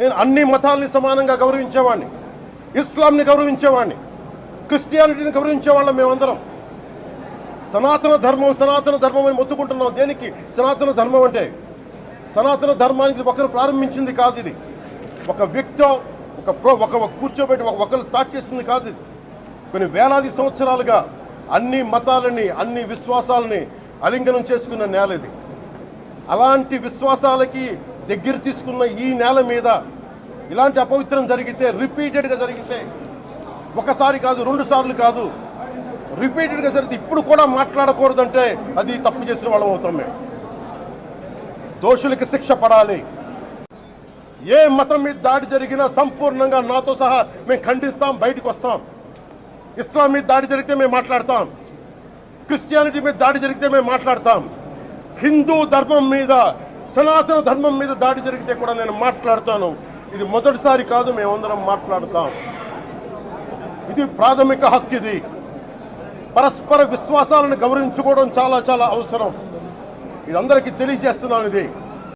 నేను అన్ని మతాల్ని సమానంగా గౌరవించేవాడిని, ఇస్లాంని గౌరవించేవాడిని, క్రిస్టియానిటీని గౌరవించేవాళ్ళం. మేమందరం సనాతన ధర్మం అని మొత్తుకుంటున్నాం. దేనికి సనాతన ధర్మం అంటే? సనాతన ధర్మానికి ఒకరు ప్రారంభించింది కాదు. ఇది ఒక వ్యక్తి ఒక కూర్చోబెట్టి ఒకరు స్టార్ట్ చేసింది కాదు. ఇది కొన్ని వేలాది సంవత్సరాలుగా అన్ని మతాలని, అన్ని విశ్వాసాలని అలింగనం చేసుకున్న నేల ఇది. అలాంటి విశ్వాసాలకి దగ్గర తీసుకున్న ఈ నేల మీద ఇలాంటి అపవిత్రం జరిగితే, రిపీటెడ్గా జరిగితే, ఒకసారి కాదు, 2 సార్లు కాదు, రిపీటెడ్గా జరిగితే ఇప్పుడు కూడా మాట్లాడకూడదంటే అది తప్పు చేసిన వాళ్ళం అవుతాం. మేము దోషులకి శిక్ష పడాలి. ఏ మతం మీద దాడి జరిగినా సంపూర్ణంగా నాతో సహా మేము ఖండిస్తాం, బయటకు వస్తాం. ఇస్లాం మీద దాడి జరిగితే మేము మాట్లాడతాం, క్రిస్టియానిటీ మీద దాడి జరిగితే మేము మాట్లాడతాం, హిందూ ధర్మం మీద, సనాతన ధర్మం మీద దాడి జరిగితే కూడా నేను మాట్లాడతాను. ఇది మొదటిసారి కాదు, మేమందరం మాట్లాడతాం. ఇది ప్రాథమిక హక్కు. ఇది పరస్పర విశ్వాసాలను గౌరవించుకోవడం చాలా చాలా అవసరం. ఇది అందరికీ తెలియజేస్తున్నాను. ఇది